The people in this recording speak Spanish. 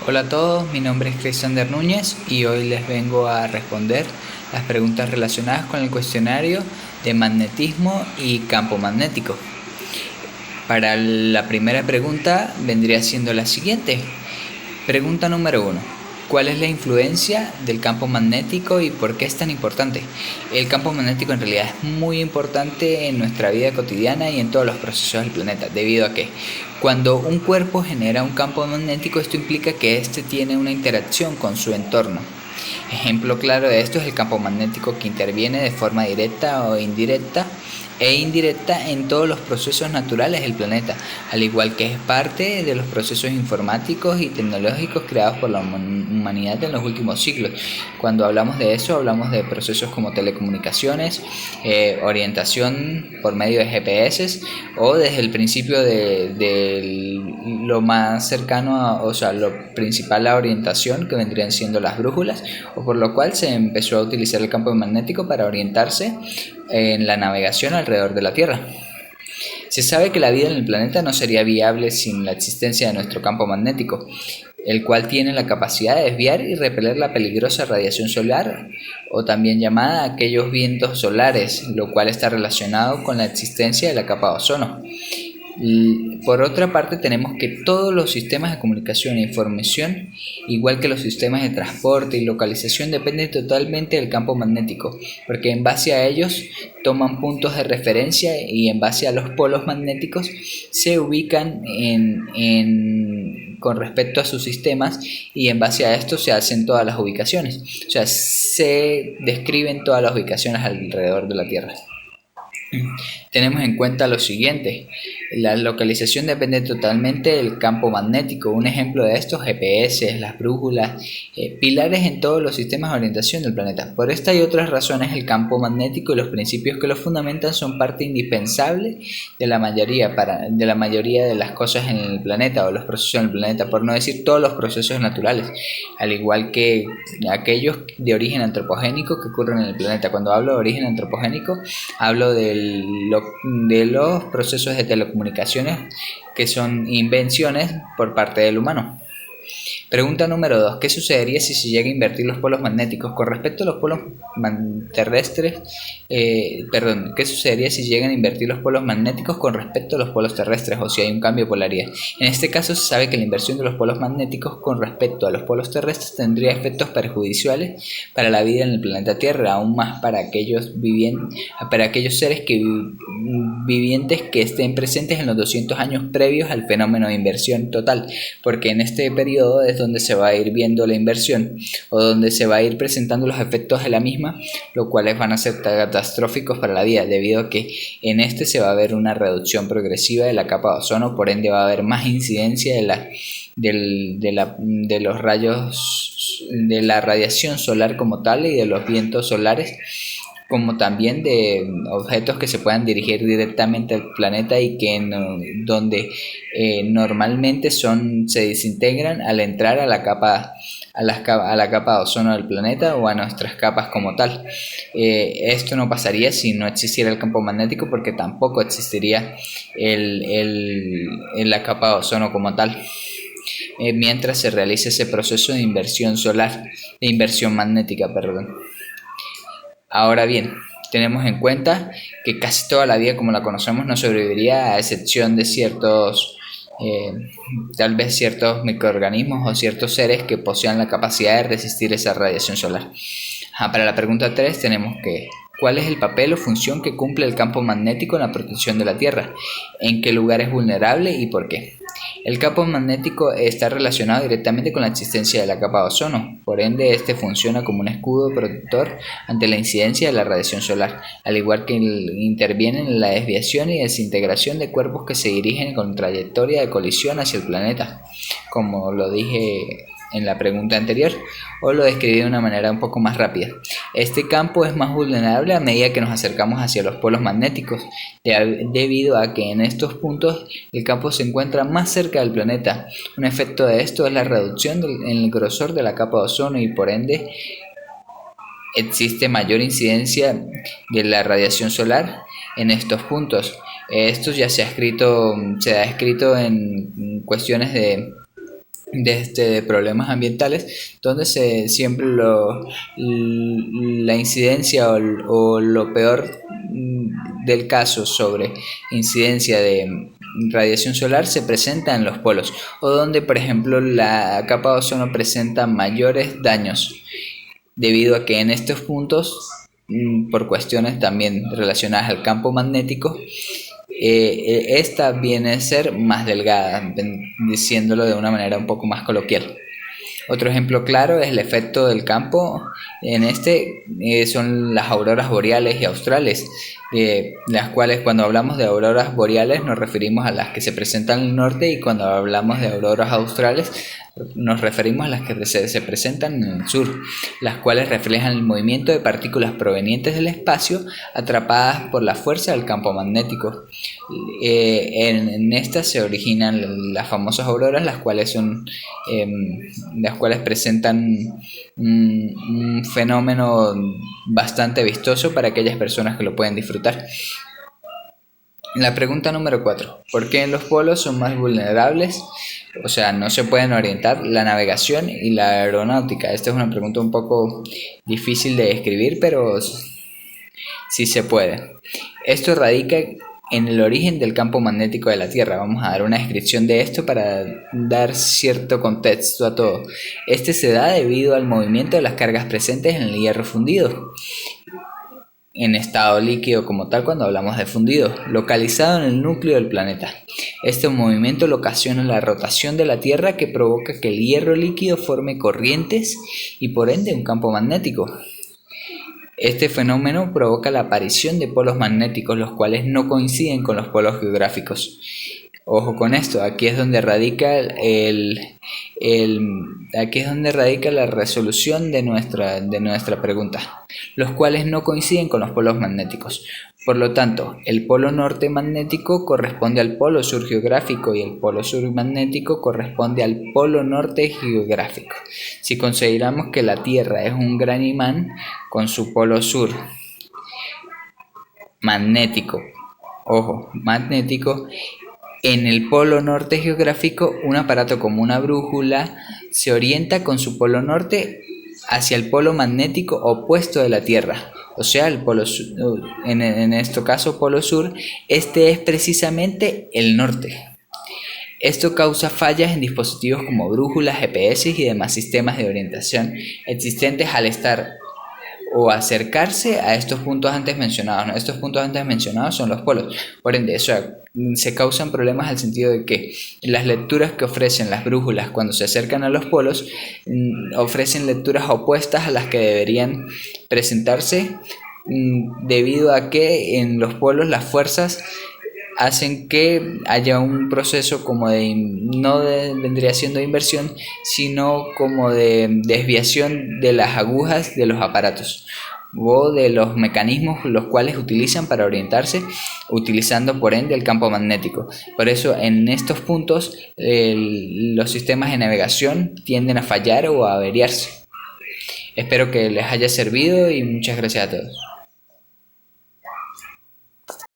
Hola a todos, mi nombre es Cristiander Núñez y hoy les vengo a responder las preguntas relacionadas con el cuestionario de magnetismo y campo magnético. Para la primera pregunta vendría siendo la siguiente. Pregunta número 1. ¿Cuál es la influencia del campo magnético y por qué es tan importante? El campo magnético en realidad es muy importante en nuestra vida cotidiana y en todos los procesos del planeta, debido a que cuando un cuerpo genera un campo magnético, esto implica que éste tiene una interacción con su entorno. Ejemplo claro de esto es el campo magnético que interviene de forma directa o indirecta en todos los procesos naturales del planeta, al igual que es parte de los procesos informáticos y tecnológicos creados por la humanidad en los últimos siglos. Cuando hablamos de eso, hablamos de procesos como telecomunicaciones, orientación por medio de GPS o desde el principio de lo más cercano o sea, lo principal a orientación, que vendrían siendo las brújulas, o por lo cual se empezó a utilizar el campo magnético para orientarse en la navegación alrededor de la Tierra. Se sabe que la vida en el planeta no sería viable sin la existencia de nuestro campo magnético, el cual tiene la capacidad de desviar y repeler la peligrosa radiación solar, o también llamada aquellos vientos solares, lo cual está relacionado con la existencia de la capa de ozono. Por otra parte, tenemos que todos los sistemas de comunicación e información, igual que los sistemas de transporte y localización, dependen totalmente del campo magnético, porque en base a ellos toman puntos de referencia y en base a los polos magnéticos se ubican con respecto a sus sistemas, y en base a esto se hacen todas las ubicaciones, o sea, se describen todas las ubicaciones alrededor de la Tierra. Tenemos en cuenta lo siguiente: la localización depende totalmente del campo magnético. Un ejemplo de esto: GPS, las brújulas, pilares en todos los sistemas de orientación del planeta. Por esta y otras razones, el campo magnético y los principios que lo fundamentan son parte indispensable de la mayoría de las cosas en el planeta o los procesos en el planeta, por no decir todos los procesos naturales, al igual que aquellos de origen antropogénico que ocurren en el planeta. Cuando hablo de origen antropogénico, hablo de los procesos de telecomunicaciones que son invenciones por parte del humano. Pregunta número 2. ¿Qué sucedería si se llega a invertir los polos magnéticos? Con respecto a los polos terrestres, ¿qué sucedería si llegan a invertir los polos magnéticos con respecto a los polos terrestres, o si hay un cambio de polaridad? En este caso se sabe que la inversión de los polos magnéticos con respecto a los polos terrestres tendría efectos perjudiciales para la vida en el planeta Tierra, aún más para aquellos seres vivientes que estén presentes en los 200 años previos al fenómeno de inversión total, porque en este periodo es donde se va a ir viendo la inversión o donde se va a ir presentando los efectos de la misma, lo cuales van a ser catastróficos para la vida, debido a que en este se va a ver una reducción progresiva de la capa de ozono, por ende va a haber más incidencia de los rayos, de la radiación solar como tal y de los vientos solares, como también de objetos que se puedan dirigir directamente al planeta y que donde normalmente se desintegran al entrar a la capa de ozono del planeta o a nuestras capas como tal. Esto no pasaría si no existiera el campo magnético, porque tampoco existiría la capa de ozono como tal, mientras se realiza ese proceso de inversión magnética, perdón. Ahora bien, tenemos en cuenta que casi toda la vida como la conocemos no sobreviviría, a excepción de tal vez ciertos microorganismos o ciertos seres que posean la capacidad de resistir esa radiación solar. Para la pregunta 3 tenemos que: ¿cuál es el papel o función que cumple el campo magnético en la protección de la Tierra? ¿En qué lugar es vulnerable y por qué? El campo magnético está relacionado directamente con la existencia de la capa de ozono, por ende este funciona como un escudo protector ante la incidencia de la radiación solar, al igual que interviene en la desviación y desintegración de cuerpos que se dirigen con trayectoria de colisión hacia el planeta, como lo dije en la pregunta anterior, o lo describí de una manera un poco más rápida. Este campo es más vulnerable a medida que nos acercamos hacia los polos magnéticos, debido a que en estos puntos el campo se encuentra más cerca del planeta. Un efecto de esto es la reducción en el grosor de la capa de ozono, y por ende existe mayor incidencia de la radiación solar en estos puntos. Esto ya se ha escrito en cuestiones de problemas ambientales, donde siempre la incidencia o lo peor del caso sobre incidencia de radiación solar se presenta en los polos, o donde por ejemplo la capa de ozono presenta mayores daños, debido a que en estos puntos, por cuestiones también relacionadas al campo magnético, esta viene a ser más delgada, diciéndolo de una manera un poco más coloquial. Otro ejemplo claro es el efecto del campo. En son las auroras boreales y australes, las cuales, cuando hablamos de auroras boreales, nos referimos a las que se presentan en el norte, y cuando hablamos de auroras australes nos referimos a las que se presentan en el sur, las cuales reflejan el movimiento de partículas provenientes del espacio atrapadas por la fuerza del campo magnético. En estas se originan las famosas auroras, las cuales presentan un fenómeno bastante vistoso para aquellas personas que lo pueden disfrutar. La pregunta número 4. ¿Por qué en los polos son más vulnerables? O sea, no se pueden orientar la navegación y la aeronáutica. Esta es una pregunta un poco difícil de describir, pero sí se puede. Esto radica en el origen del campo magnético de la Tierra. Vamos a dar una descripción de esto para dar cierto contexto a todo. Este se da debido al movimiento de las cargas presentes en el hierro fundido, en estado líquido como tal cuando hablamos de fundido, localizado en el núcleo del planeta. Este movimiento lo ocasiona la rotación de la Tierra, que provoca que el hierro líquido forme corrientes y por ende un campo magnético. Este fenómeno provoca la aparición de polos magnéticos, los cuales no coinciden con los polos geográficos. Ojo con esto, aquí es donde radica la resolución de nuestra pregunta, los cuales no coinciden con los polos magnéticos. Por lo tanto, el polo norte magnético corresponde al polo sur geográfico y el polo sur magnético corresponde al polo norte geográfico. Si consideramos que la Tierra es un gran imán con su polo sur magnético, en el polo norte geográfico, un aparato como una brújula se orienta con su polo norte hacia el polo magnético opuesto de la Tierra, o sea, el polo sur, en este caso polo sur. Este es precisamente el norte. Esto causa fallas en dispositivos como brújulas, GPS y demás sistemas de orientación existentes al estar o acercarse a estos puntos antes mencionados, ¿no? Estos puntos antes mencionados son los polos. Por ende, se causan problemas al sentido de que las lecturas que ofrecen las brújulas cuando se acercan a los polos ofrecen lecturas opuestas a las que deberían presentarse, debido a que en los polos las fuerzas hacen que haya un proceso como vendría siendo de inversión, sino como de desviación de las agujas de los aparatos o de los mecanismos los cuales utilizan para orientarse, utilizando por ende el campo magnético. Por eso en estos puntos los sistemas de navegación tienden a fallar o a averiarse. Espero que les haya servido y muchas gracias a todos.